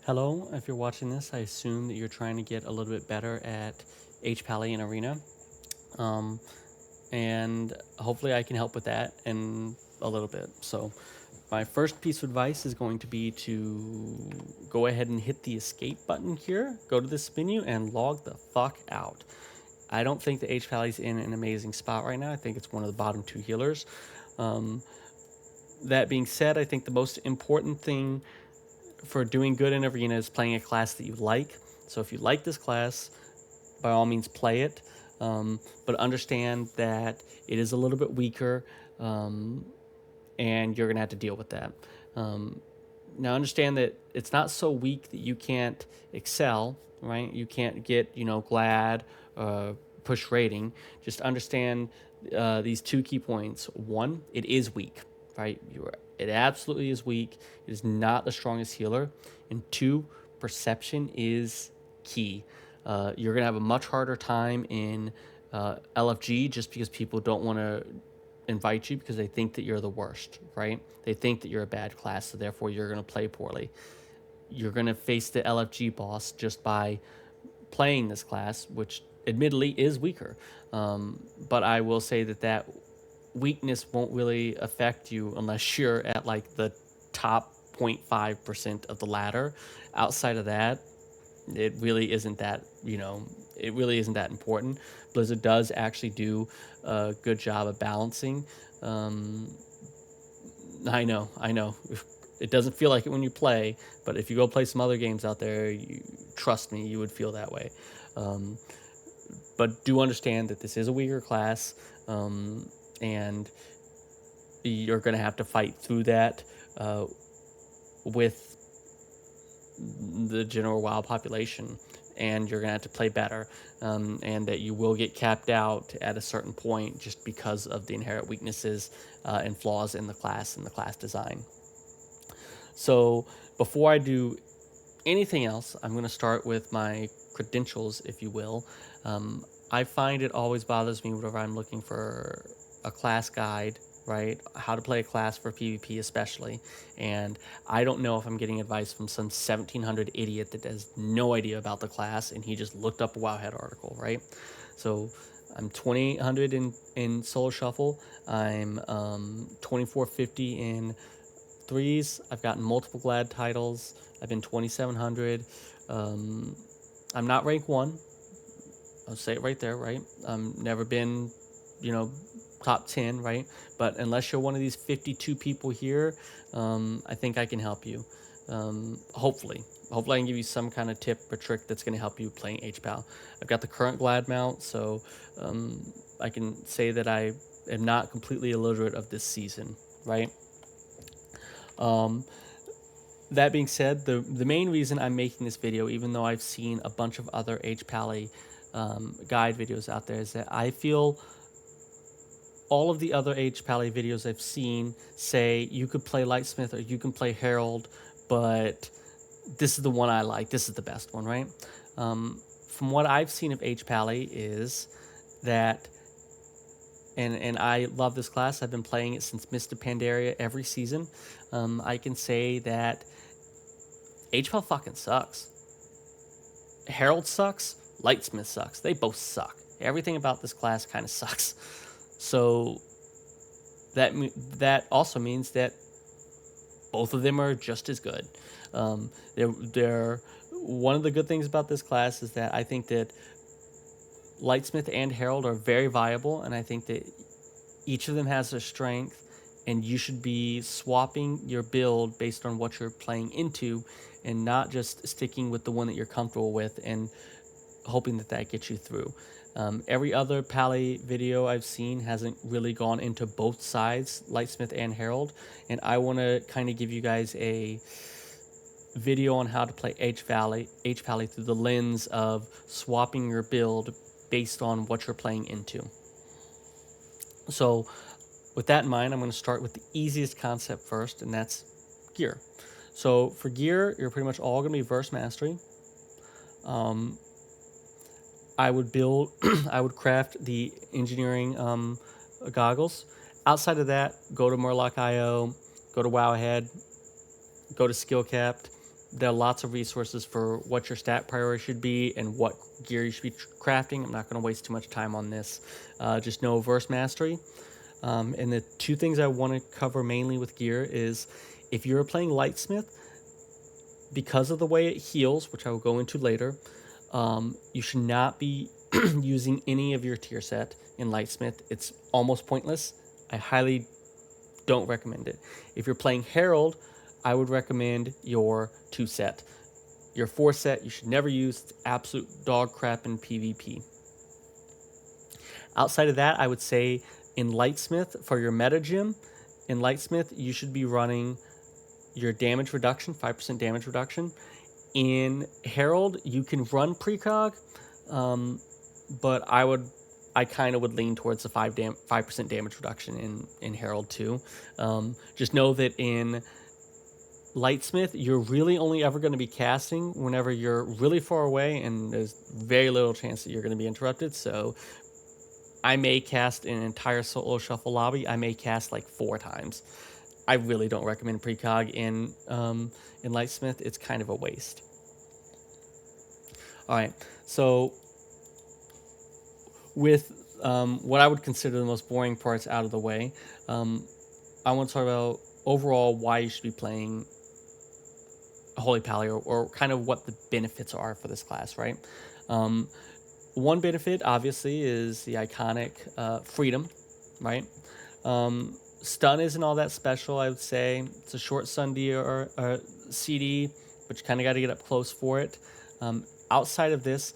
Hello, if you're watching this, I assume that you're trying to get a little bit better at Hpal and Arena. Um, and hopefully I can help with that in a little bit. So my first piece of advice is going to be to go ahead and hit the escape button here, go to this menu and log the fuck out. I don't think the Hpal is in an amazing spot right now. I think it's one of the bottom two healers. Um, that being said, I think the most important thing for doing good in Arena is playing a class that you like. So if you like this class, by all means play it, but understand that it is a little bit weaker, and you're gonna have to deal with that. Now understand that it's not so weak that you can't excel, right? You can't get glad, push rating. Just understand these two key points. One, it is weak, right? It absolutely is weak. It is not the strongest healer. And two, perception is key. You're gonna have a much harder time in LFG just because people don't want to invite you because they think that you're the worst, right? They think that you're a bad class, so therefore you're going to play poorly. You're going to face the LFG boss just by playing this class, which admittedly is weaker. But I will say that weakness won't really affect you unless you're at like the top 0.5% of the ladder. Outside of that, it really isn't that, it really isn't that important. Blizzard does actually do a good job of balancing. I know. It doesn't feel like it when you play, but if you go play some other games out there, trust me, you would feel that way. But do understand that this is a weaker class, and you're going to have to fight through that with the general WoW population, and you're gonna have to play better, and that you will get capped out at a certain point just because of the inherent weaknesses and flaws in the class and the class design. So before I do anything else, I'm going to start with my credentials, if you will. I find it always bothers me whenever I'm looking for a class guide, right? How to play a class for PvP especially. And I don't know if I'm getting advice from some 1700 idiot that has no idea about the class and he just looked up a Wowhead article, right? So I'm 2800 in Solo Shuffle. I'm 2450 in threes. I've gotten multiple Glad titles. I've been 2700. I'm not rank 1. I'll say it right there, right? Never been, top 10, right? But unless you're one of these 52 people here, I think I can help you. Hopefully I can give you some kind of tip or trick that's going to help you playing Hpal. I've got the current Glad mount, so I can say that I am not completely illiterate of this season, right? That being said, the main reason I'm making this video, even though I've seen a bunch of other Hpal guide videos out there, is that I feel all of the other Hpal videos I've seen say you could play Lightsmith or you can play Herald, but this is the one I like. This is the best one, right? From what I've seen of Hpal is that, and I love this class. I've been playing it since Mist of Pandaria every season. I can say that Hpal fucking sucks. Herald sucks. Lightsmith sucks. They both suck. Everything about this class kind of sucks. So that also means that both of them are just as good. They're one of the good things about this class is that I think that Lightsmith and Herald are very viable, and I think that each of them has their strength, and you should be swapping your build based on what you're playing into and not just sticking with the one that you're comfortable with and hoping that gets you through. Every other Pally video I've seen hasn't really gone into both sides, Lightsmith and Herald, and I want to kind of give you guys a video on how to play Hpal through the lens of swapping your build based on what you're playing into. So with that in mind, I'm going to start with the easiest concept first, and that's gear. So for gear, you're pretty much all going to be Verse Mastery. I would craft the engineering goggles. Outside of that, go to Murloc.io, go to Wowhead, go to Skill Capped, there are lots of resources for what your stat priority should be and what gear you should be crafting. I'm not going to waste too much time on this. Just know verse mastery. And the two things I want to cover mainly with gear is if you're playing Lightsmith, because of the way it heals, which I will go into later, you should not be using any of your tier set in Lightsmith. It's almost pointless. I highly don't recommend it. If you're playing Herald, I would recommend your 2 set. Your 4 set you should never use. It's absolute dog crap in PvP. Outside of that, I would say in Lightsmith, for your meta gym, in Lightsmith, you should be running your damage reduction, 5% damage reduction. In Herald, you can run precog, but I kind of would lean towards the 5% damage reduction in Herald too. Just know that in Lightsmith, you're really only ever going to be casting whenever you're really far away, and there's very little chance that you're going to be interrupted. So I may cast an entire solo shuffle lobby. I may cast like 4 times. I really don't recommend precog in Lightsmith. It's kind of a waste. All right, so with what I would consider the most boring parts out of the way, I want to talk about overall why you should be playing Holy Pally, or kind of what the benefits are for this class, right? One benefit, obviously, is the iconic freedom, right? Stun isn't all that special, I would say. It's a short stun D or CD, but you kind of got to get up close for it. Outside of this,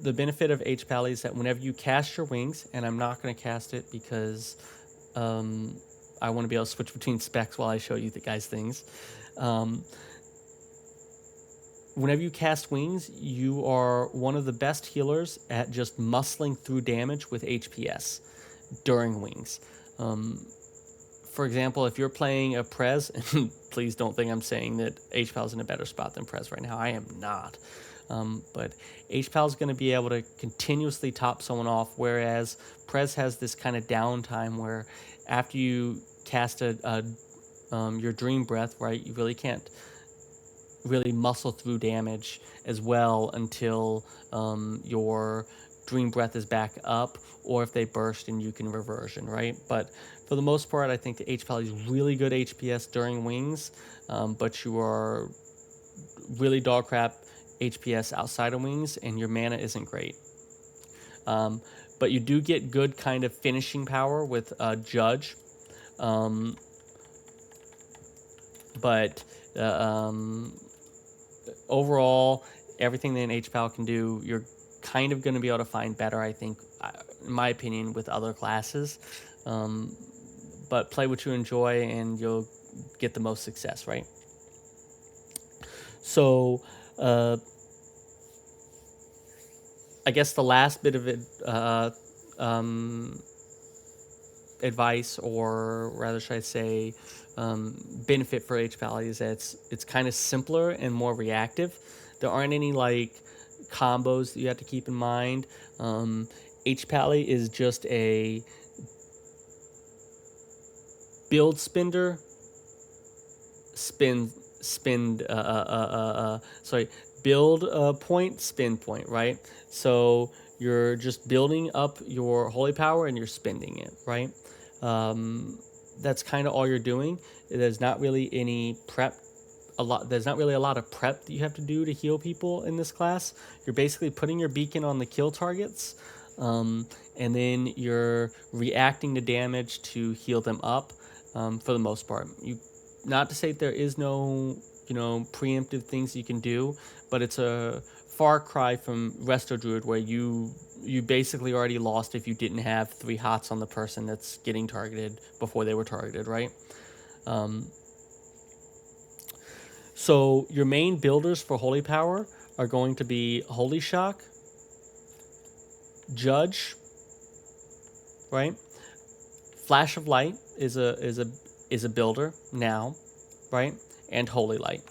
the benefit of Hpal is that whenever you cast your wings, and I'm not going to cast it because I want to be able to switch between specs while I show you the guys' things. Whenever you cast wings, you are one of the best healers at just muscling through damage with HPS during wings. For example, if you're playing a Prez, and please don't think I'm saying that Hpal's in a better spot than Prez right now. I am not. But Hpal's going to be able to continuously top someone off, whereas Prez has this kind of downtime where after you cast your Dream Breath, right, you really can't really muscle through damage as well until your Dream Breath is back up, or if they burst and you can reversion, right? But for the most part, I think the Hpal is really good HPS during wings, but you are really dog crap HPS outside of wings, and your mana isn't great. But you do get good kind of finishing power with Judge. But overall, everything that an Hpal can do, you're kind of going to be able to find better, I think, in my opinion, with other classes. But play what you enjoy, and you'll get the most success, right? So, I guess the last bit of it, advice, or rather should I say benefit for Hpal, is that it's kind of simpler and more reactive. There aren't any like combos that you have to keep in mind. Hpal is just a build spender, build point, spin point, right? So you're just building up your holy power and you're spending it, right? That's kind of all you're doing. There's not really any prep. There's not really a lot of prep that you have to do to heal people in this class. You're basically putting your beacon on the kill targets, and then you're reacting to damage to heal them up. For the most part, not to say there is no preemptive things you can do, but it's a far cry from Resto Druid, where you basically already lost if you didn't have 3 hots on the person that's getting targeted before they were targeted, right? So your main builders for Holy Power are going to be Holy Shock, Judge, right? Flash of Light is a builder now, right? And Holy Light.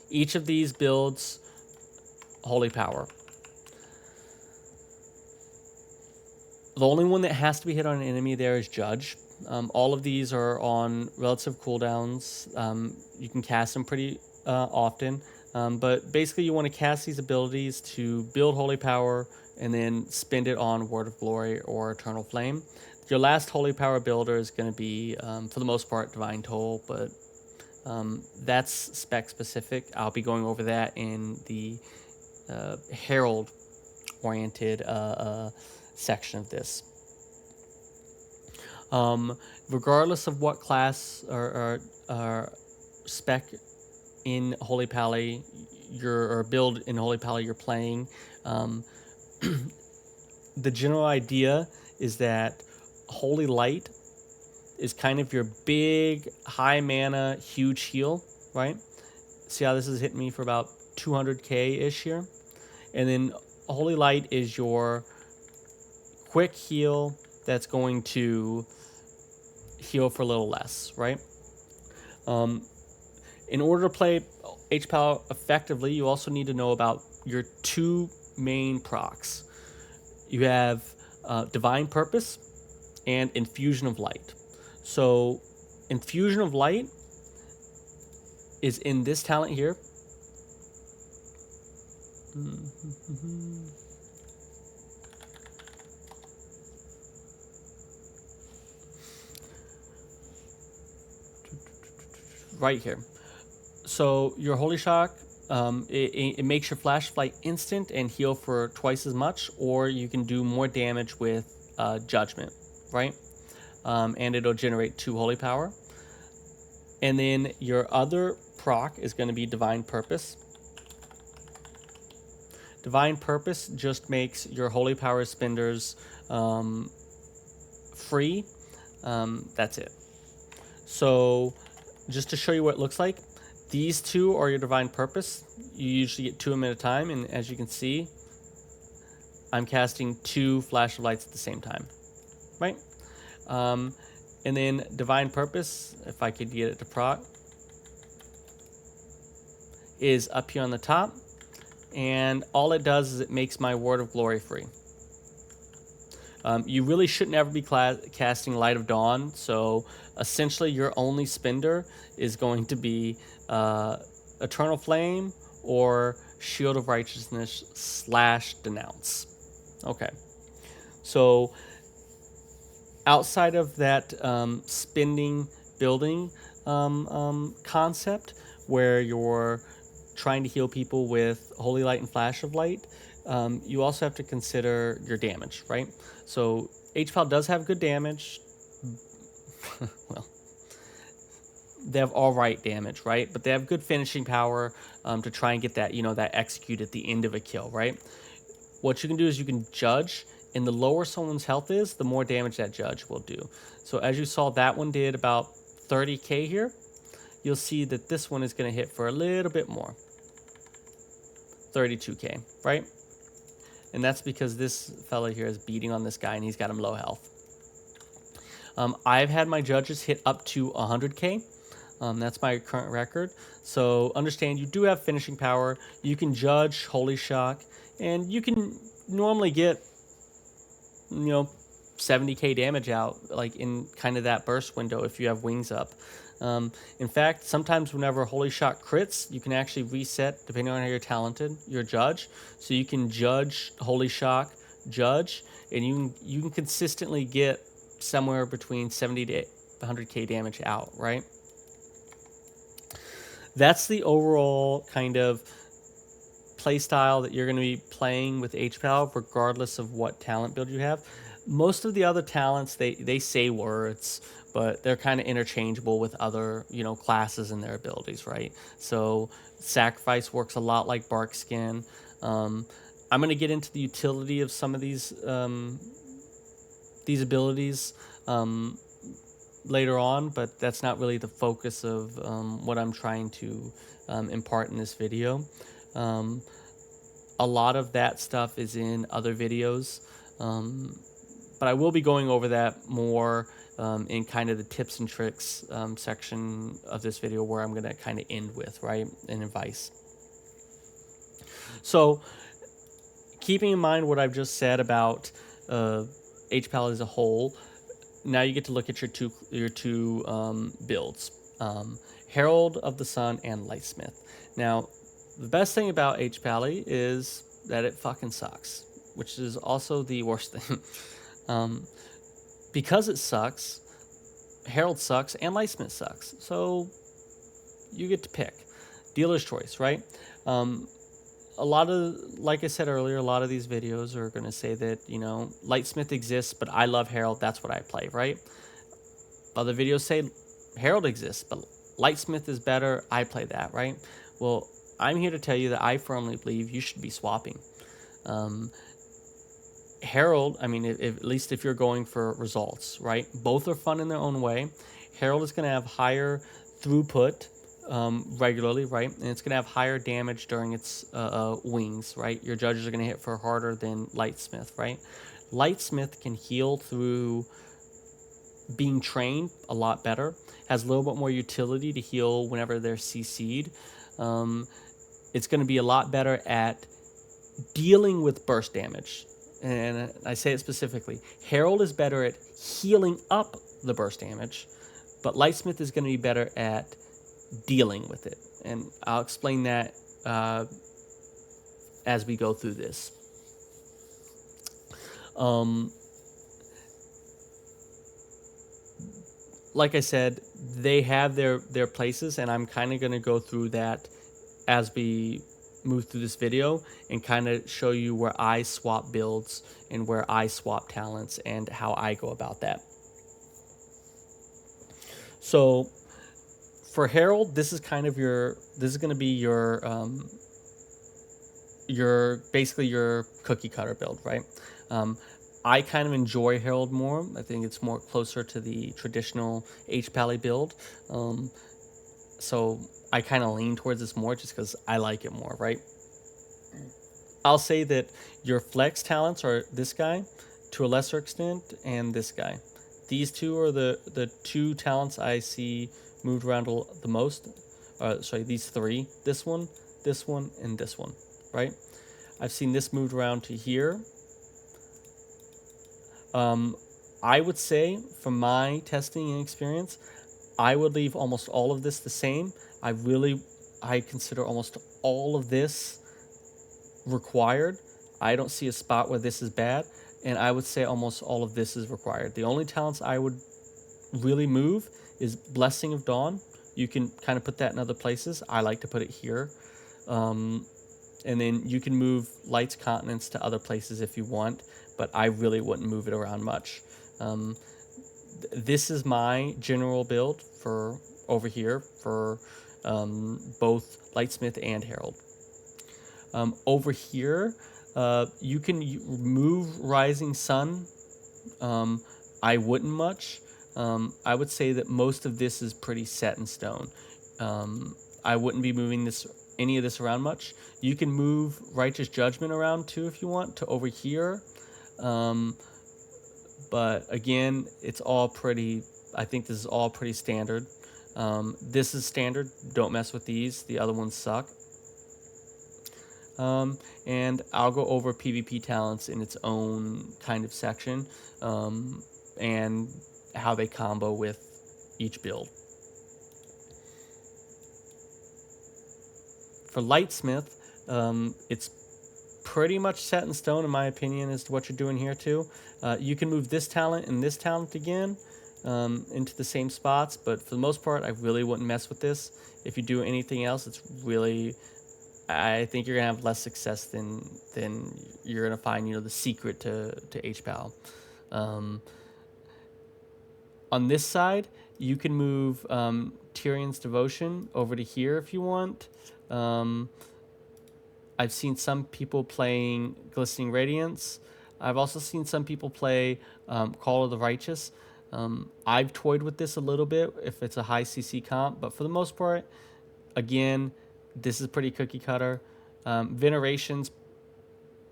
Each of these builds Holy Power. The only one that has to be hit on an enemy there is Judge. All of these are on relative cooldowns. You can cast them pretty often, but basically you want to cast these abilities to build Holy Power and then spend it on Word of Glory or Eternal Flame. Your last Holy Power builder is going to be, for the most part, Divine Toll, but that's spec specific. I'll be going over that in the Herald oriented section of this. Regardless of what class or spec in Holy Pally or build in Holy Pally you're playing, the general idea is that Holy Light is kind of your big, high mana, huge heal, right? See how this is hitting me for about 200k-ish here? And then Holy Light is your quick heal that's going to heal for a little less, right? In order to play Hpal effectively, you also need to know about your two main procs. You have Divine Purpose and Infusion of Light. So Infusion of Light is in this talent here. Right here. So your Holy Shock, it makes your Flash Flight instant and heal for twice as much, or you can do more damage with Judgment, right? And it'll generate 2 Holy Power. And then your other proc is going to be Divine Purpose. Divine Purpose just makes your Holy Power spenders free. That's it. So just to show you what it looks like, these two are your Divine Purpose. You usually get 2 of them at a time, and as you can see, I'm casting 2 Flash of Lights at the same time, right? And then Divine Purpose, if I could get it to proc, is up here on the top, and all it does is it makes my Word of Glory free. You really shouldn't ever be casting Light of Dawn, so essentially your only spender is going to be Eternal Flame or Shield of Righteousness / Denounce. Okay, so outside of that spending building concept where you're trying to heal people with Holy Light and Flash of Light, you also have to consider your damage, right? So Hpal does have good damage. Well, they have all right damage, right? But they have good finishing power to try and get that, that execute at the end of a kill, right? What you can do is you can judge, and the lower someone's health is, the more damage that judge will do. So as you saw, that one did about 30k here. You'll see that this one is going to hit for a little bit more. 32k, right? And that's because this fella here is beating on this guy and he's got him low health. I've had my judges hit up to 100k. That's my current record. So understand you do have finishing power. You can judge Holy Shock, and you can normally get 70k damage out, like in kind of that burst window if you have wings up. In fact, sometimes whenever Holy Shock crits, you can actually reset, depending on how you're talented, your judge. So you can judge Holy Shock, judge, and you can consistently get somewhere between 70 to 100k damage out, right? That's the overall kind of play style that you're going to be playing with Hpal, regardless of what talent build you have. Most of the other talents, they say words, but they're kind of interchangeable with other, classes and their abilities, right? So Sacrifice works a lot like Bark Skin. I'm going to get into the utility of some of these abilities later on, but that's not really the focus of what I'm trying to impart in this video. A lot of that stuff is in other videos, but I will be going over that more in kind of the tips and tricks section of this video, where I'm going to kind of end with, right, and advice. So keeping in mind what I've just said about Hpal as a whole, now you get to look at your two builds, Herald of the Sun and Lightsmith. Now, the best thing about Hpal is that it fucking sucks, which is also the worst thing. Because it sucks, Herald sucks and Lightsmith sucks. So you get to pick. Dealer's choice, right? A lot of, like I said earlier, a lot of these videos are going to say that, you know, Lightsmith exists, but I love Herald. That's what I play, right? Other videos say Herald exists, but Lightsmith is better. I play that, right? Well, I'm here to tell you that I firmly believe you should be swapping. Herald, I mean, at least if you're going for results, right? Both are fun in their own way. Herald is going to have higher throughput regularly, right? And it's going to have higher damage during its wings, right? Your judges are going to hit for harder than Lightsmith, right? Lightsmith can heal through being trained a lot better, has a little bit more utility to heal whenever they're CC'd. It's going to be a lot better at dealing with burst damage. And I say it specifically. Herald is better at healing up the burst damage, but Lightsmith is going to be better at dealing with it. And I'll explain that as we go through this. Like I said, they have their places, and I'm kind of going to go through that as we move through this video and kind of show you where I swap builds and where I swap talents and how I go about that. So for Herald, this is kind of this is going to be your basically your cookie cutter build, right? I kind of enjoy Herald more. I think it's more closer to the traditional Hpal build. So I kind of lean towards this more just because I like it more, right? I'll say that your flex talents are this guy to a lesser extent and this guy. These two are the two talents I see moved around the most. Sorry, these three. This one, and this one, right? I've seen this moved around to here. I would say, from my testing and experience, I would leave almost all of this the same. I consider almost all of this required. I don't see a spot where this is bad, and I would say almost all of this is required. The only talents I would really move is Blessing of Dawn. You can kind of put that in other places. I like to put it here. And then you can move Light's Continents to other places if you want, but I really wouldn't move it around much. This is my general build for over here for both Lightsmith and Herald. Over here, you can move Rising Sun. I wouldn't much. I would say that most of this is pretty set in stone. I wouldn't be moving any of this around much. You can move Righteous Judgment around too if you want to over here. But again, it's all pretty, I think this is all pretty standard. This is standard. Don't mess with these. The other ones suck. And I'll go over PvP talents in its own kind of section, and how they combo with each build. For Lightsmith, it's pretty much set in stone, in my opinion, as to what you're doing here too. You can move this talent and this talent again into the same spots, but for the most part, I really wouldn't mess with this. If you do anything else, it's really, I think you're gonna have less success than you're gonna find, you know, the secret to Hpal. On this side, you can move Tyrion's Devotion over to here if you want. I've seen some people playing Glistening Radiance. I've also seen some people play Call of the Righteous. I've toyed with this a little bit if it's a high CC comp, but for the most part, again, this is pretty cookie cutter. Veneration's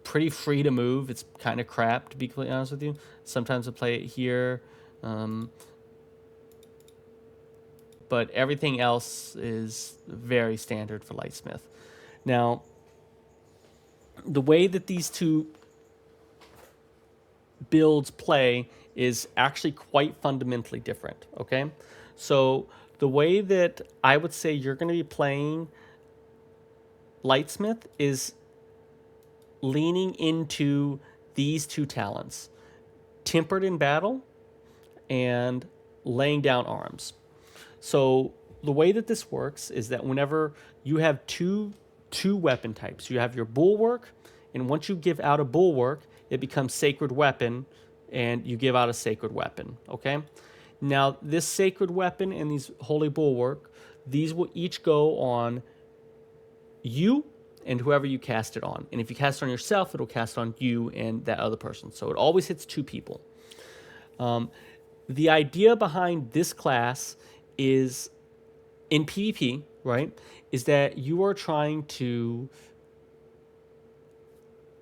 pretty free to move. It's kind of crap, to be completely honest with you. Sometimes I play it here. But everything else is very standard for Lightsmith. Now, the way that these two builds play is actually quite fundamentally different, okay? So the way that I would say you're going to be playing Lightsmith is leaning into these two talents, tempered in battle and laying down arms. So the way that this works is that whenever you have two weapon types, you have your bulwark, and once you give out a bulwark, it becomes sacred weapon, and you give out a sacred weapon. Okay. Now this sacred weapon and these holy bulwark, these will each go on you and whoever you cast it on. And if you cast it on yourself, it'll cast on you and that other person. So it always hits two people. The idea behind this class is in PvP, right? Is that you are trying to,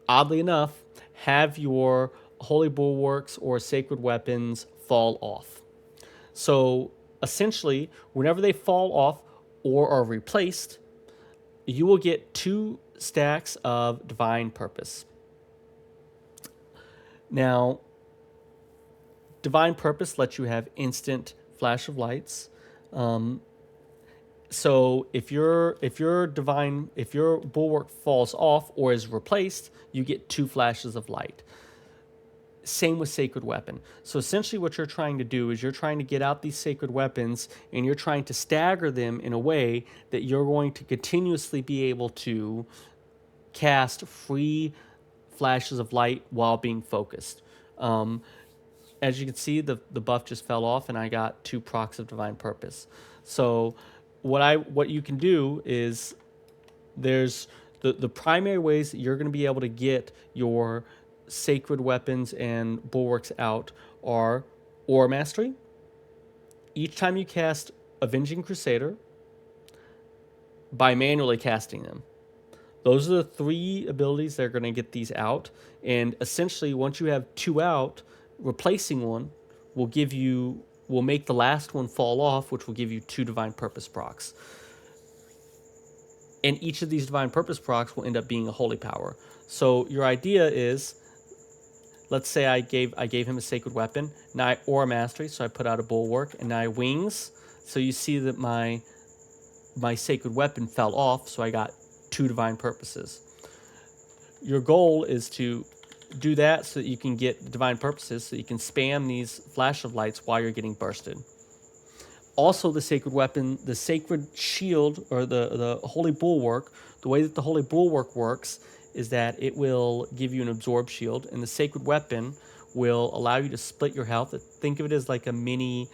oddly enough, have your holy bulwarks or sacred weapons fall off. So essentially, whenever they fall off or are replaced, you will get 2 stacks of divine purpose. Now, divine purpose lets you have instant flash of lights. So if your bulwark falls off or is replaced, you get 2 flashes of light. Same with sacred weapon. So essentially what you're trying to do is you're trying to get out these sacred weapons and you're trying to stagger them in a way that you're going to continuously be able to cast free flashes of light while being focused. As you can see, the buff just fell off and I got 2 procs of divine purpose. So what you can do is there's the primary ways that you're going to be able to get your sacred weapons and bulwarks out are Aura Mastery. Each time you cast Avenging Crusader by manually casting them. Those are the 3 abilities that are going to get these out. And essentially, once you have 2 out, replacing one will make the last one fall off, which will give you 2 divine purpose procs. And each of these divine purpose procs will end up being a holy power. So your idea is, let's say I gave him a sacred weapon. Now I Aura Mastery, so I put out a bulwark, and now I wings. So you see that my sacred weapon fell off, so I got 2 divine purposes. Your goal is to do that so that you can get divine purposes, so you can spam these flash of lights while you're getting bursted. Also, the sacred weapon, the sacred shield, or the holy bulwark, the way that the holy bulwark works is that it will give you an absorb shield, and the sacred weapon will allow you to split your health. Think of it as like a mini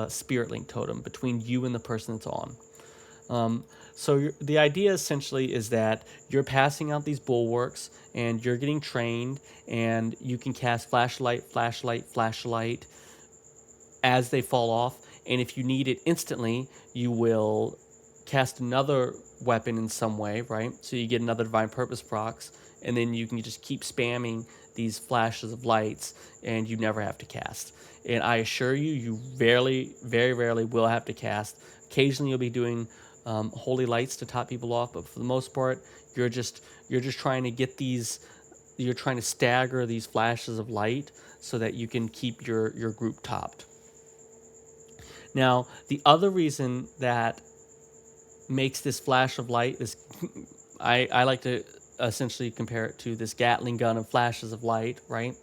spirit link totem between you and the person that's on. So the idea essentially is that you're passing out these bulwarks and you're getting trained, and you can cast flashlight, flashlight, flashlight as they fall off. And if you need it instantly, you will cast another weapon in some way, right? So you get another divine purpose procs, and then you can just keep spamming these flashes of lights, and you never have to cast. And I assure you, you very rarely will have to cast. Occasionally, you'll be doing holy lights to top people off, but for the most part, you're just trying to get these. You're trying to stagger these flashes of light so that you can keep your group topped. Now, the other reason that makes this flash of light is, I like to essentially compare it to this Gatling gun of flashes of light, right?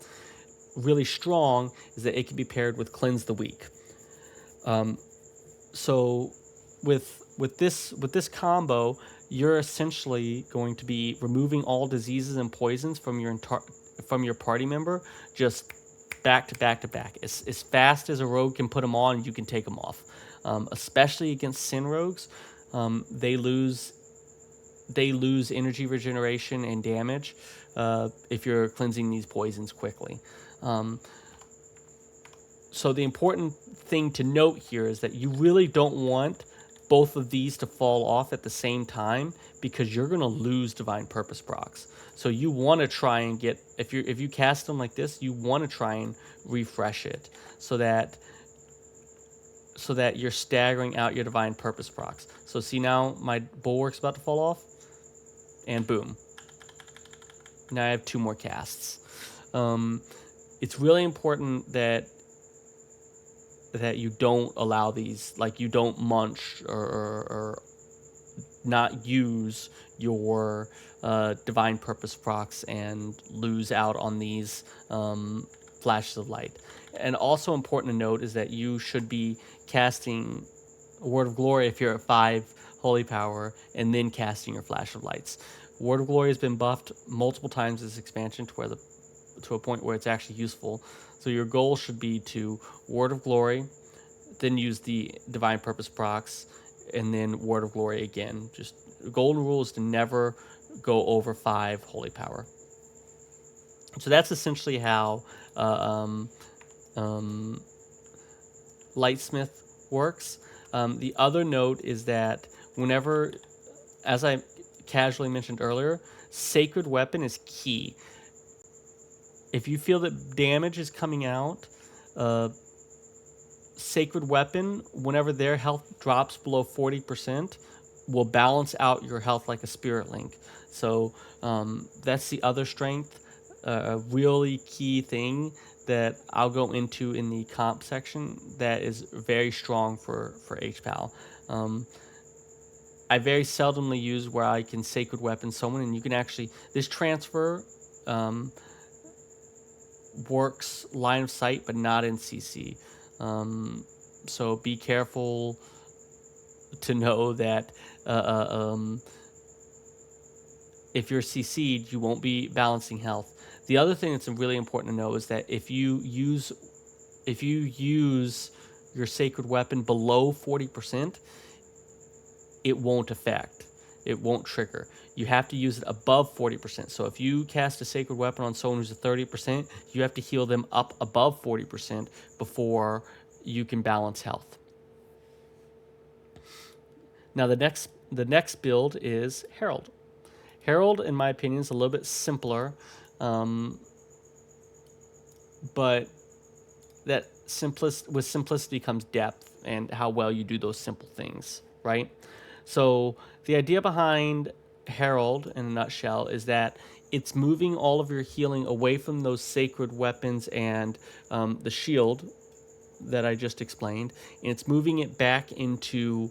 Really strong is that it can be paired with Cleanse the Weak. So with this combo, you're essentially going to be removing all diseases and poisons from your party member, just back to back to back. As fast as a rogue can put them on, you can take them off. Especially against Sin Rogues, they lose energy regeneration and damage if you're cleansing these poisons quickly. So the important thing to note here is that you really don't want both of these to fall off at the same time, because you're going to lose divine purpose procs. So you want to try and get, if you cast them like this, you want to try and refresh it so that you're staggering out your divine purpose procs. So see, now my bulwark's about to fall off, and boom. Now I have 2 more casts. it's really important that you don't allow these, like you don't munch or not use your divine purpose procs and lose out on these flashes of light. And also important to note is that you should be casting Word of Glory if you're at 5 holy power, and then casting your flash of lights. Word of Glory has been buffed multiple times this expansion to a point where it's actually useful. So your goal should be to Word of Glory, then use the divine purpose procs, and then Word of Glory again. Just golden rule is to never go over 5 holy power. So that's essentially how Lightsmith works. The other note is that whenever, as I casually mentioned earlier, Sacred Weapon is key. If you feel that damage is coming out, Sacred Weapon, whenever their health drops below 40%, will balance out your health like a Spirit Link. So that's the other strength, a really key thing that I'll go into in the comp section that is very strong for Hpal. I very seldomly use where I can Sacred Weapon someone, and you can actually, this transfer works line of sight, but not in CC. So be careful to know that if you're CC'd, you won't be balancing health. The other thing that's really important to know is that if you use your Sacred Weapon below 40%, it won't affect. It won't trigger. You have to use it above 40%. So if you cast a Sacred Weapon on someone who's at 30%, you have to heal them up above 40% before you can balance health. Now the next build is Herald. Herald, in my opinion, is a little bit simpler, but that with simplicity comes depth and how well you do those simple things, right? So the idea behind Herald, in a nutshell, is that it's moving all of your healing away from those sacred weapons and the shield that I just explained, and it's moving it back into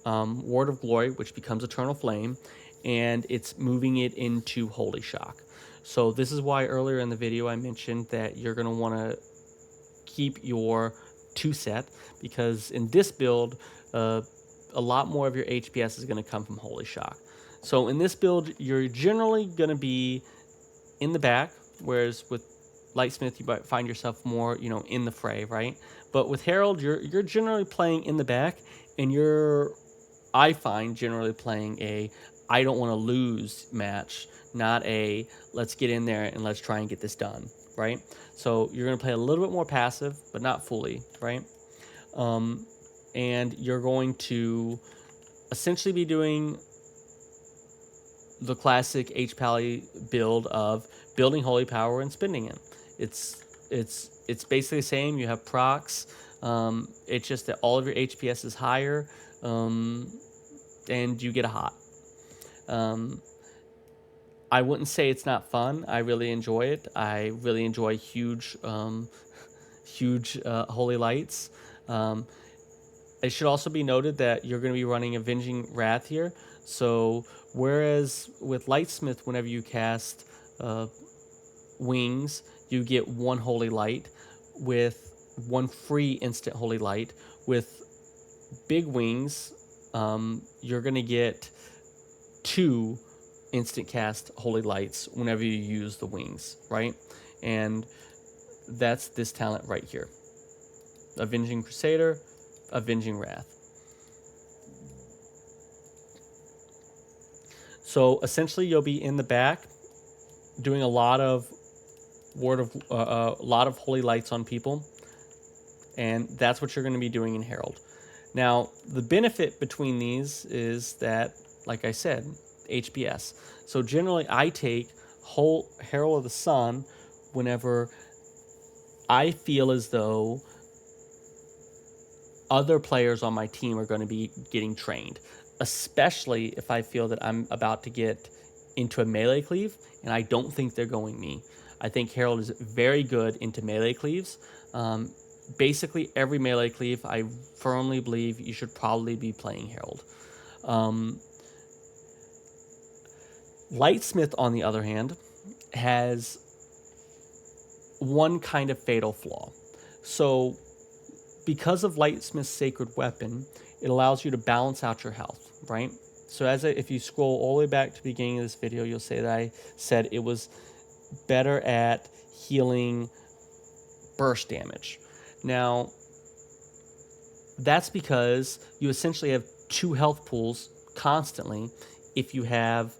Word of Glory, which becomes Eternal Flame, and it's moving it into Holy Shock. So this is why earlier in the video I mentioned that you're going to want to keep your 2 set, because in this build, a lot more of your HPS is going to come from Holy Shock. So in this build, you're generally going to be in the back, whereas with Lightsmith, you might find yourself more, in the fray, right? But with Herald, you're generally playing in the back, and I find, generally playing a I don't want to lose match, not a let's get in there and let's try and get this done, right? So you're going to play a little bit more passive, but not fully, right? And you're going to essentially be doing the classic Hpal build of building Holy Power and spending it. It's basically the same. You have procs. It's just that all of your HPS is higher, and you get a hot. I wouldn't say it's not fun. I really enjoy it. I really enjoy huge holy lights. It should also be noted that you're going to be running Avenging Wrath here. So whereas with Lightsmith, whenever you cast Wings, you get 1 holy light with 1 free instant holy light. With Big Wings, you're going to get 2 instant cast holy lights whenever you use the wings, right? And that's this talent right here. Avenging Crusader, Avenging Wrath. So essentially you'll be in the back doing a lot of holy lights on people, and that's what you're going to be doing in Herald. Now, the benefit between these is that, like I said, HPS. So generally I take whole Herald of the Sun whenever I feel as though other players on my team are going to be getting trained, especially if I feel that I'm about to get into a melee cleave and I don't think they're going me. I think Herald is very good into melee cleaves. Basically, every melee cleave, I firmly believe you should probably be playing Herald. Lightsmith, on the other hand, has one kind of fatal flaw. So, because of Lightsmith's Sacred Weapon, it allows you to balance out your health, right? So if you scroll all the way back to the beginning of this video, you'll say that I said it was better at healing burst damage. Now, that's because you essentially have 2 health pools constantly if you have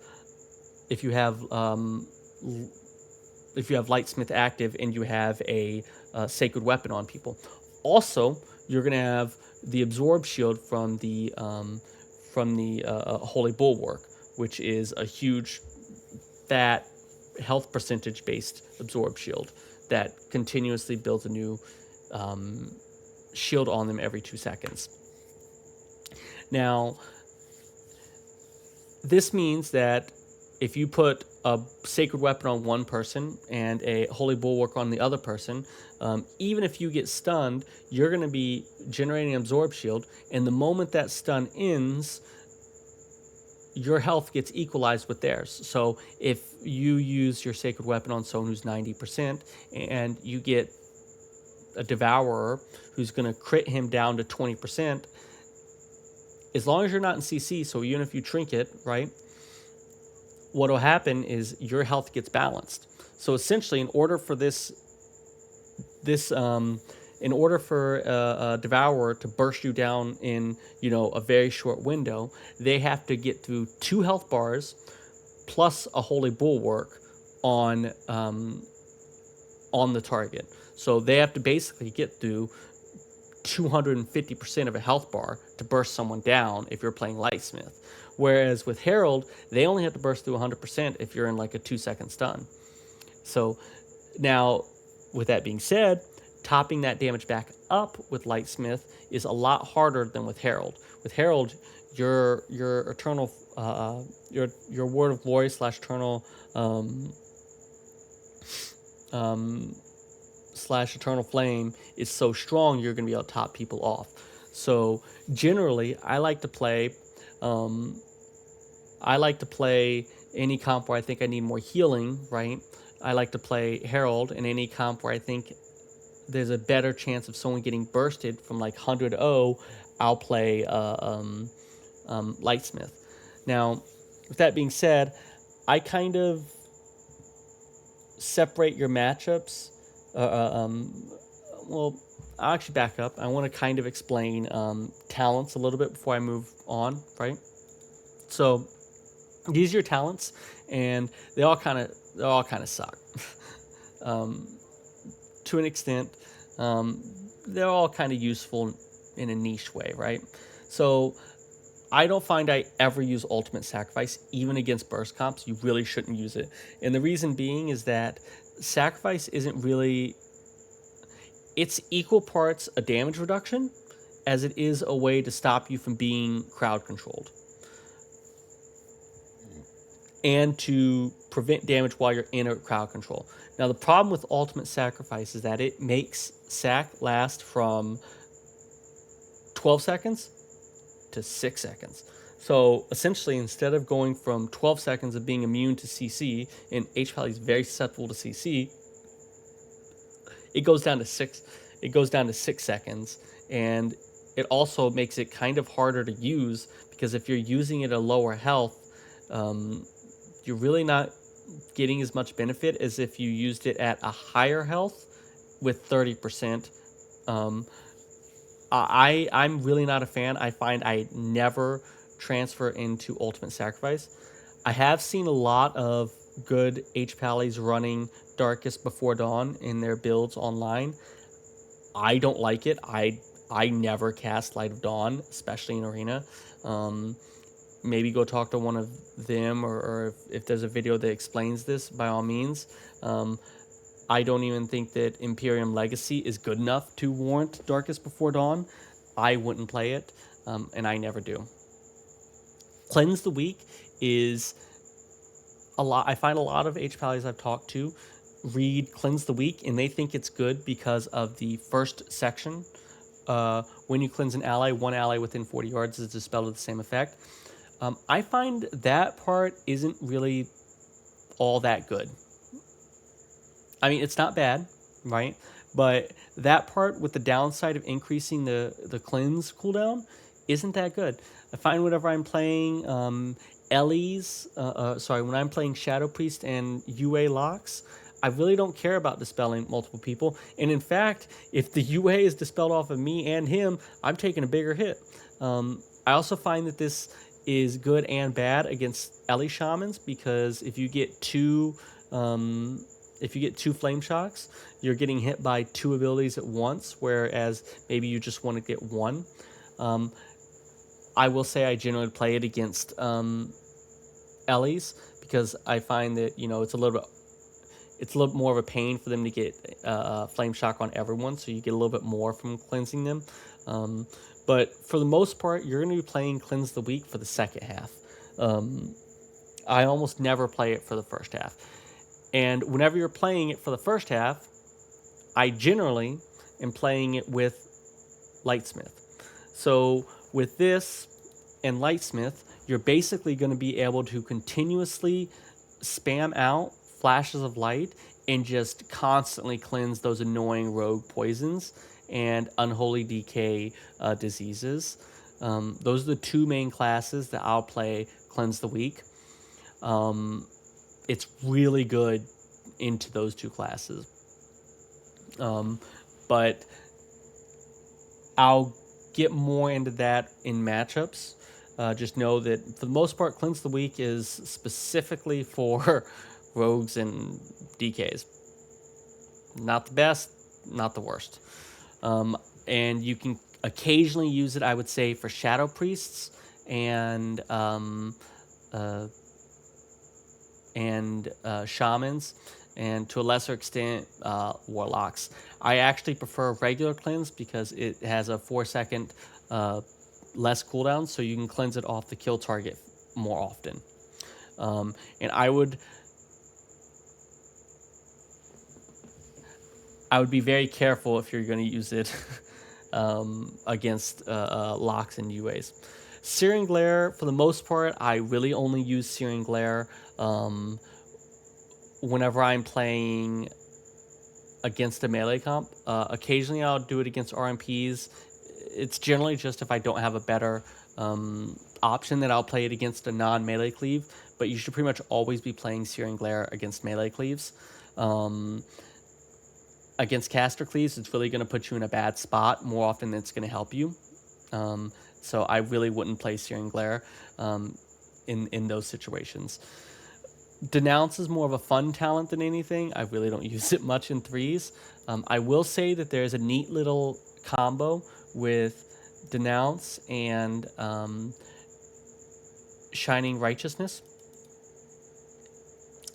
Lightsmith active and you have a Sacred Weapon on people. Also, you're going to have the Absorb Shield from the Holy Bulwark, which is a huge, fat, health percentage based Absorb Shield that continuously builds a new shield on them every 2 seconds. Now, this means that if you put a Sacred Weapon on one person and a Holy Bulwark on the other person, even if you get stunned, you're going to be generating an Absorb Shield, and the moment that stun ends, your health gets equalized with theirs. So if you use your Sacred Weapon on someone who's 90% and you get a Devourer who's going to crit him down to 20%, as long as you're not in CC, so even if you trinket, right, what will happen is your health gets balanced. So essentially, in order for a Devourer to burst you down in, a very short window, they have to get through 2 health bars plus a Holy Bulwark on the target. So they have to basically get through 250% of a health bar to burst someone down if you're playing Lightsmith. Whereas with Herald, they only have to burst through 100% if you're in like a 2-second stun. So now, with that being said, topping that damage back up with Lightsmith is a lot harder than with Herald. With Herald, your eternal your Word of Glory / eternal eternal flame is so strong, you're going to be able to top people off. So generally, I like to play any comp where I think I need more healing, right? I like to play Herald in any comp where I think there's a better chance of someone getting bursted from like 100-0. I'll play Lightsmith. Now, with that being said, I kind of separate your matchups. Well, I'll actually back up. I want to kind of explain talents a little bit before I move on, right? So these are your talents, and they all kind of suck. To an extent, they're all kind of useful in a niche way, right? So I don't find I ever use Ultimate Sacrifice, even against burst comps. You really shouldn't use it. And the reason being is that Sacrifice isn't really... It's equal parts a damage reduction as it is a way to stop you from being crowd controlled, and to prevent damage while you're in a crowd control. Now, the problem with Ultimate Sacrifice is that it makes Sac last from 12 seconds to 6 seconds. So, essentially, instead of going from 12 seconds of being immune to CC, and Hpal is very susceptible to CC, it goes down to 6 seconds, and it also makes it kind of harder to use, because if you're using it at lower health, you're really not getting as much benefit as if you used it at a higher health with 30%. I'm really not a fan. I find I never transfer into Ultimate Sacrifice. I have seen a lot of good Hpallies running Darkest Before Dawn in their builds online. I don't like it. I never cast Light of Dawn, especially in Arena. Maybe go talk to one of them, or if there's a video that explains this, by all means. I don't even think that Imperium Legacy is good enough to warrant Darkest Before Dawn. I wouldn't play it, and I never do. Cleanse the Weak is a lot. I find a lot of Hpallies I've talked to read Cleanse the Weak, and they think it's good because of the first section. When you cleanse an ally, one ally within 40 yards is dispelled with the same effect. I find that part isn't really all that good. I mean, it's not bad, right? But that part with the downside of increasing the cleanse cooldown isn't that good. I find whenever I'm playing when I'm playing Shadow Priest and UA locks, I really don't care about dispelling multiple people. And in fact, if the UA is dispelled off of me and him, I'm taking a bigger hit. I also find that this is good and bad against Ellie Shamans, because if you get two flame shocks, you're getting hit by two abilities at once, whereas maybe you just want to get one. I will say I generally play it against Ellies, because I find that, you know, it's a little bit more of a pain for them to get flame shock on everyone, so you get a little bit more from cleansing them. But for the most part, you're going to be playing Cleanse the Weak for the second half. I almost never play it for the first half. And whenever you're playing it for the first half, I generally am playing it with Lightsmith. So with this and Lightsmith, you're basically going to be able to continuously spam out flashes of light and just constantly cleanse those annoying rogue poisons and unholy decay diseases. Those are the two main classes that I'll play Cleanse the Weak. It's really good into those two classes. But I'll get more into that in matchups. Just know that for the most part, Cleanse the Weak is specifically for rogues and DKs. Not the best, not the worst. And you can occasionally use it, I would say, for Shadow Priests and Shamans, and to a lesser extent, Warlocks. I actually prefer regular cleanse because it has a 4-second less cooldown, so you can cleanse it off the kill target more often. And I would be very careful if you're going to use it against locks and UAs. Searing Glare, for the most part, I really only use Searing Glare whenever I'm playing against a melee comp. Occasionally I'll do it against RMPs. It's generally just if I don't have a better option that I'll play it against a non-melee cleave, but you should pretty much always be playing Searing Glare against melee cleaves. Against caster cleaves, it's really going to put you in a bad spot more often than it's going to help you. So I really wouldn't play Searing Glare in those situations. Denounce is more of a fun talent than anything. I really don't use it much in threes. I will say that there's a neat little combo with Denounce and Shining Righteousness.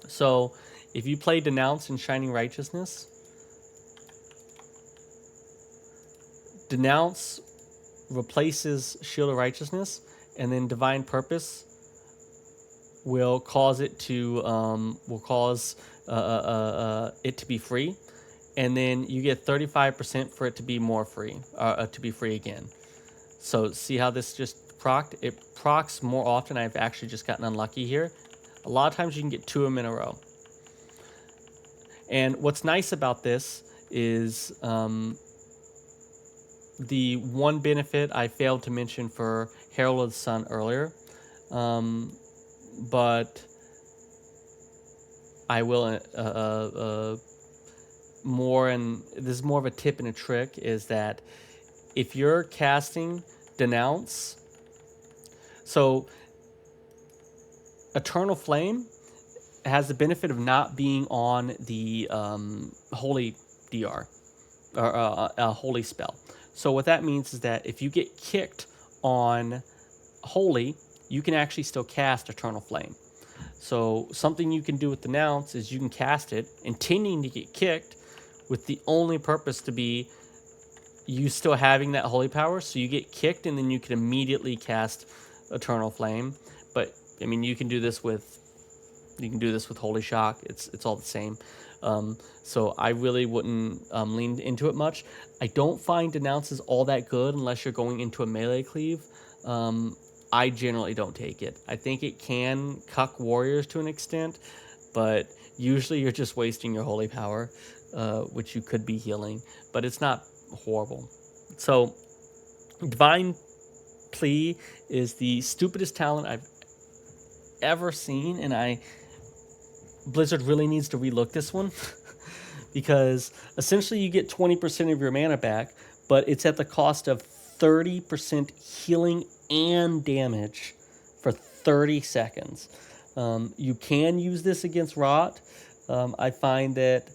So if you play Denounce and Shining Righteousness, Denounce replaces Shield of Righteousness, and then Divine Purpose will cause it to it to be free, and then you get 35% for it to be more free, to be free again. So see how this just procced? It procs more often. I've actually just gotten unlucky here. A lot of times you can get 2 of them in a row. And what's nice about this is the one benefit I failed to mention for Herald of the Sun earlier, but I will more, and this is more of a tip and a trick, is that if you're casting Denounce, so Eternal Flame has the benefit of not being on the Holy DR, or a Holy spell. So what that means is that if you get kicked on Holy, you can actually still cast Eternal Flame. So something you can do with Denounce is you can cast it, intending to get kicked, with the only purpose to be you still having that holy power. So you get kicked, and then you can immediately cast Eternal Flame. But I mean, you can do this with You can do this with Holy Shock. It's all the same. So I really wouldn't lean into it much. I don't find Denounces all that good unless you're going into a melee cleave. I generally don't take it. I think it can cuck warriors to an extent, but usually you're just wasting your holy power, which you could be healing, but it's not horrible. So Divine Plea is the stupidest talent I've ever seen, and Blizzard really needs to relook this one because essentially you get 20% of your mana back, but it's at the cost of 30% healing and damage for 30 seconds. You can use this against Rot. I find that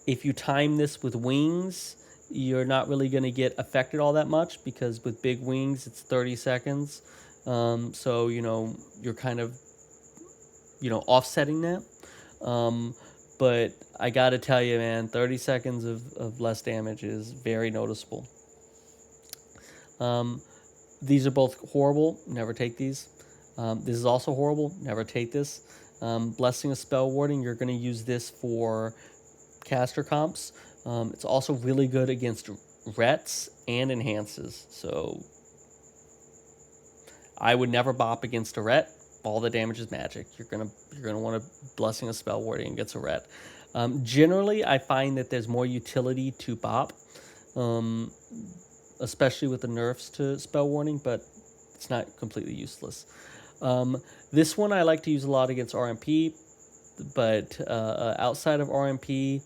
if you time this with wings, you're not really going to get affected all that much because with big wings, it's 30 seconds. So, you're kind of, offsetting that. But I got to tell you, man, 30 seconds of less damage is very noticeable. These are both horrible. Never take these. This is also horrible. Never take this. Blessing of Spell Warding, you're going to use this for caster comps. It's also really good against rets and enhances. So I would never bop against a ret. All the damage is magic. You're gonna want a Blessing of Spell Warding against a ret. Generally, I find that there's more utility to bop, especially with the nerfs to Spell Warding, but it's not completely useless. This one I like to use a lot against RMP, but outside of RMP,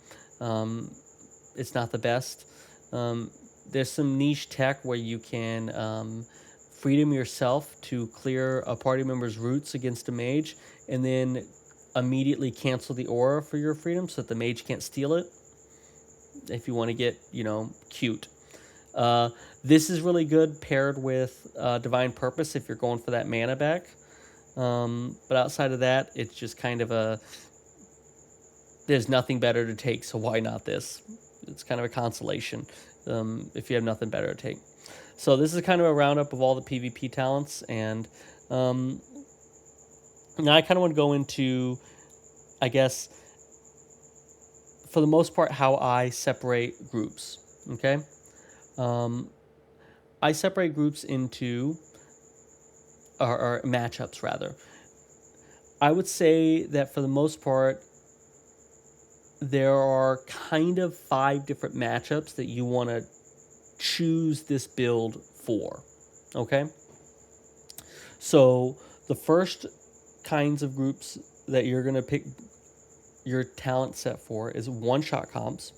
it's not the best. There's some niche tech where you can freedom yourself to clear a party member's roots against a mage, and then immediately cancel the aura for your freedom so that the mage can't steal it. If you want to get, cute. This is really good paired with Divine Purpose if you're going for that mana back. But outside of that, it's just kind of there's nothing better to take, so why not this? It's kind of a consolation if you have nothing better to take. So this is kind of a roundup of all the PvP talents, and now I kind of want to go into, I guess, for the most part, how I separate groups, okay? I separate groups into, or matchups, rather. I would say that for the most part, there are kind of 5 different matchups that you want to choose this build for, okay? So the first kinds of groups that you're going to pick your talent set for is one-shot comps,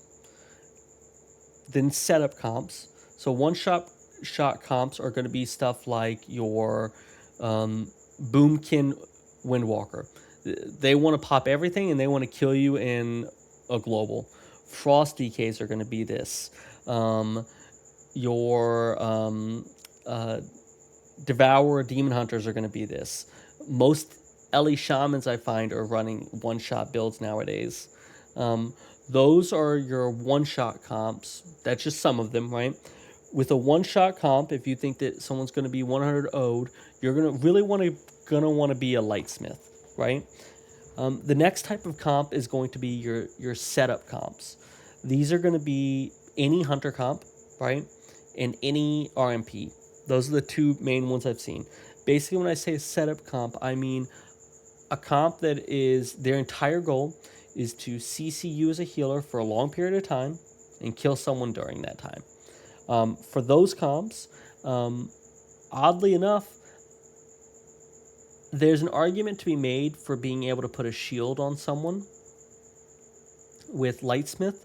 then setup comps. So one-shot comps are going to be stuff like your Boomkin Windwalker. They want to pop everything and they want to kill you in a global. Frost DKs are going to be this. Your Devourer Demon Hunters are going to be this. Most Ellie Shamans I find are running one-shot builds nowadays. Those are your one-shot comps. That's just some of them, right? With a one-shot comp, if you think that someone's going to be 100 owed, you're going to really want to be a Lightsmith, right? The next type of comp is going to be your setup comps. These are going to be any Hunter comp, right? And any RMP. Those are the 2 main ones I've seen. Basically, when I say setup comp, I mean a comp that is their entire goal is to CC you as a healer for a long period of time and kill someone during that time. For those comps, oddly enough, there's an argument to be made for being able to put a shield on someone with Lightsmith,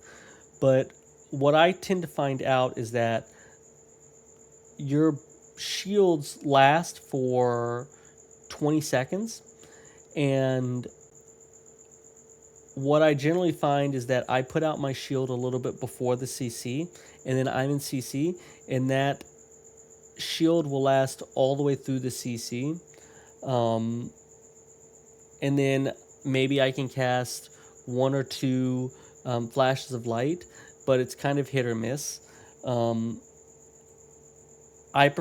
but what I tend to find out is that your shields last for 20 seconds, and what I generally find is that I put out my shield a little bit before the CC, and then I'm in CC, and that shield will last all the way through the CC. And then maybe I can cast 1 or 2 flashes of light, but it's kind of hit or miss. I've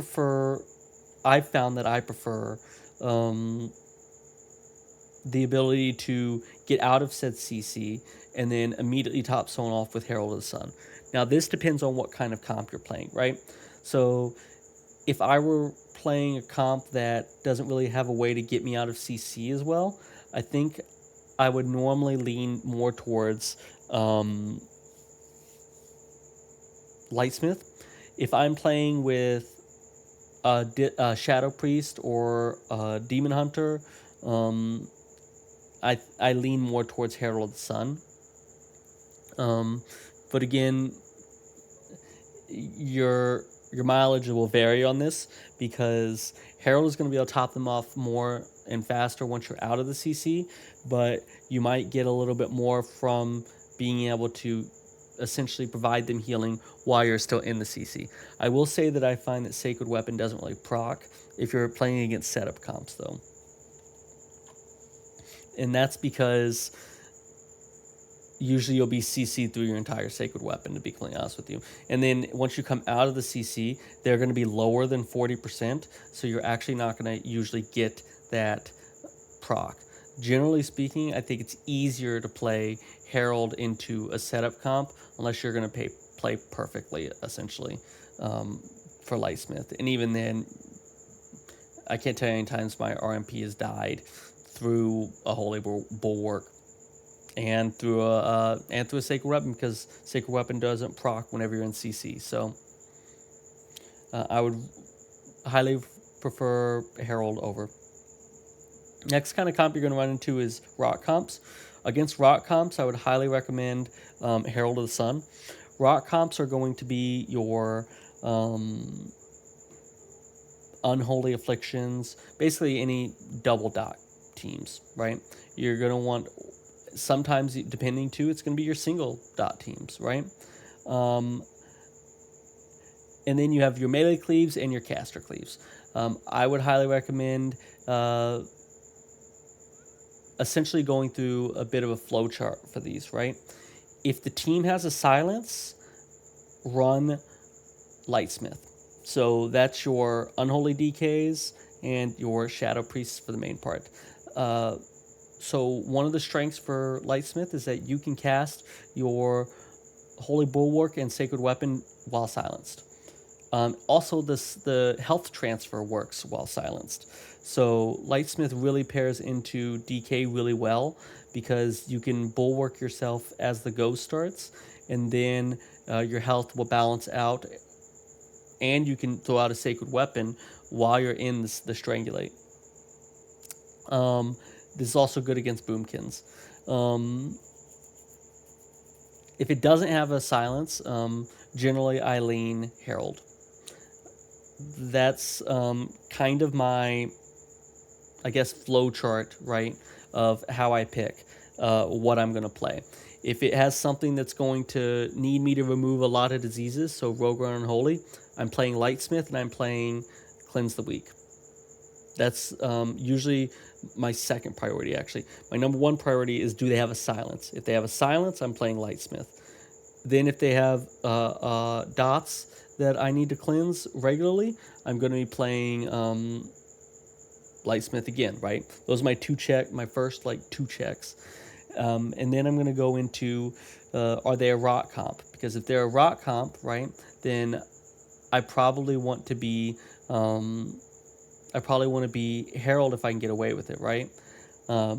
found that I prefer the ability to get out of said CC and then immediately top someone off with Herald of the Sun. Now, this depends on what kind of comp you're playing, right? So, if I were playing a comp that doesn't really have a way to get me out of CC as well, I think I would normally lean more towards Lightsmith. If I'm playing with a Shadow Priest or a Demon Hunter, I lean more towards Herald of the Sun. But again, your mileage will vary on this because Herald is going to be able to top them off more and faster once you're out of the CC, but you might get a little bit more from being able to essentially provide them healing while you're still in the CC. I will say that I find that Sacred Weapon doesn't really proc if you're playing against setup comps, though. And that's because usually you'll be CC'd through your entire Sacred Weapon, to be completely honest with you. And then once you come out of the CC, they're going to be lower than 40%, so you're actually not going to usually get that proc. Generally speaking, I think it's easier to play Herald into a setup comp unless you're going to play perfectly, essentially, for Lightsmith. And even then, I can't tell you how many times my RMP has died through a Holy Bulwark and through a Sacred Weapon, because Sacred Weapon doesn't proc whenever you're in CC. So I would highly prefer Herald over. Next kind of comp you're going to run into is rock comps. Against rock comps, I would highly recommend Herald of the Sun. Rock comps are going to be your Unholy Afflictions, basically any double dot teams, right? You're going to want, sometimes depending too, it's going to be your single dot teams, right? And then you have your melee cleaves and your caster cleaves. I would highly recommend essentially going through a bit of a flowchart for these, right? If the team has a silence, run Lightsmith. So that's your Unholy DKs and your Shadow Priests for the main part. So one of the strengths for Lightsmith is that you can cast your Holy Bulwark and Sacred Weapon while silenced. Also, the health transfer works while silenced. So Lightsmith really pairs into DK really well because you can bulwark yourself as the go starts, and then your health will balance out, and you can throw out a Sacred Weapon while you're in the Strangulate. This is also good against Boomkins. If it doesn't have a silence, generally I lean Herald. That's kind of my, I guess, flow chart, right, of how I pick what I'm going to play. If it has something that's going to need me to remove a lot of diseases, so Rogue Run Unholy, I'm playing Lightsmith and I'm playing Cleanse the Weak. That's usually my second priority, actually. My number one priority is, do they have a silence? If they have a silence, I'm playing Lightsmith. Then if they have dots that I need to cleanse regularly, I'm going to be playing Lightsmith again, right? Those are my first two checks. And then I'm going to go into, are they a rock comp? Because if they're a rock comp, right, then I probably want to be Herald if I can get away with it, right? I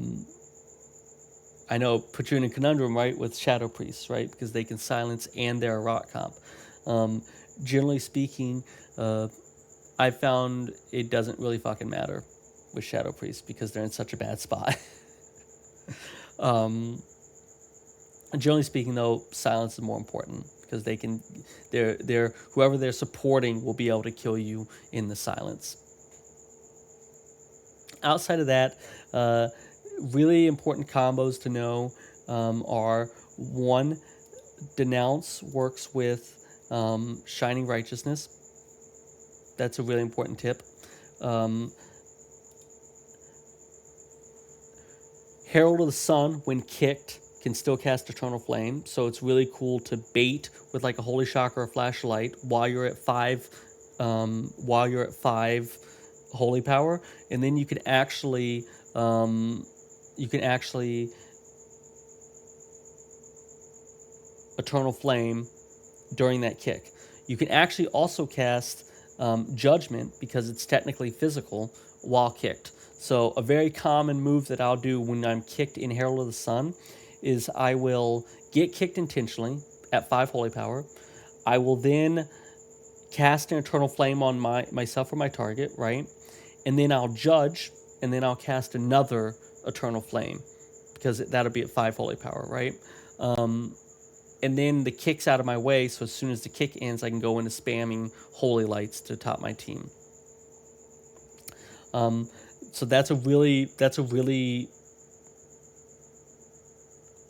know, put you in a conundrum, right, with Shadow Priests, right, because they can silence and they're a rock comp. Generally speaking, I found it doesn't really fucking matter with Shadow Priests because they're in such a bad spot. Generally speaking, though, silence is more important because they're whoever they're supporting will be able to kill you in the silence. Outside of that, really important combos to know are, one, Denounce works with Shining Righteousness. That's a really important tip. Herald of the Sun, when kicked, can still cast Eternal Flame, so it's really cool to bait with like a Holy Shock or a Flashlight while you're at 5 Holy Power, and then you can actually you can actually Eternal Flame during that kick. You can actually also cast Judgment, because it's technically physical, while kicked. So a very common move that I'll do when I'm kicked in Herald of the Sun is I will get kicked intentionally at 5 Holy Power. I will then cast an Eternal Flame on myself or my target, right? And then I'll judge, and then I'll cast another Eternal Flame, because that'll be at 5 Holy Power, right? And then the kick's out of my way, so as soon as the kick ends, I can go into spamming Holy Lights to top my team. So that's a really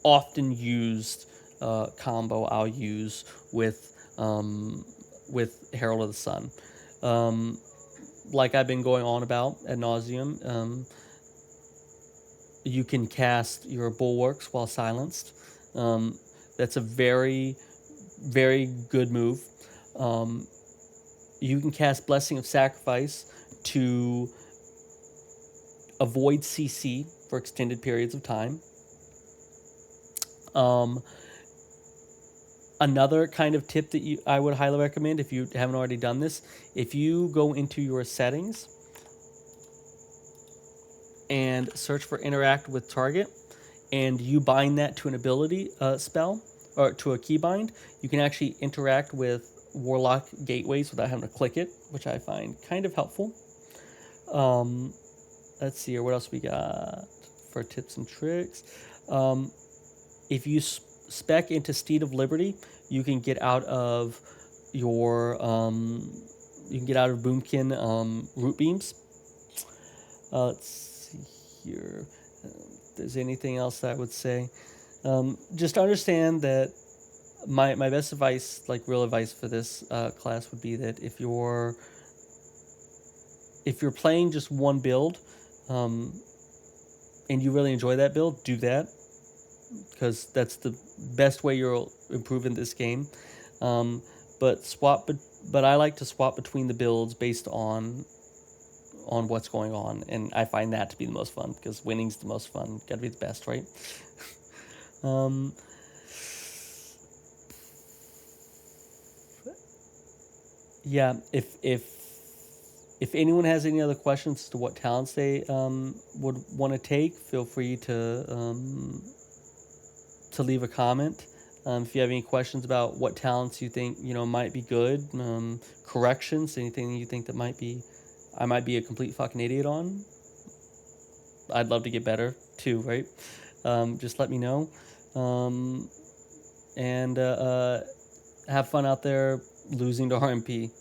often used combo I'll use with Herald of the Sun. Like I've been going on about ad nauseum, you can cast your Bulwarks while silenced. That's a very, very good move. You can cast Blessing of Sacrifice to avoid CC for extended periods of time. Another kind of tip that I would highly recommend, if you haven't already done this, if you go into your settings and search for Interact with Target, and you bind that to an ability spell, or to a keybind, you can actually interact with Warlock gateways without having to click it, which I find kind of helpful. Let's see here, what else we got for tips and tricks. If you spec into Steed of Liberty, you can get out of your Boomkin root beams. Let's see here. If there's anything else that I would say. Just understand that my best advice, like real advice for this class, would be that if you're playing just one build, and you really enjoy that build, do that, because that's the best way you'll improve in this game. But I like to swap between the builds based on what's going on, and I find that to be the most fun, because winning's the most fun. Gotta be the best, right? Yeah, if anyone has any other questions as to what talents they would want to take, feel free to leave a comment. If you have any questions about what talents you think might be good, corrections, anything you think that I might be a complete fucking idiot on, I'd love to get better too, right? Just let me know, and have fun out there losing to RMP.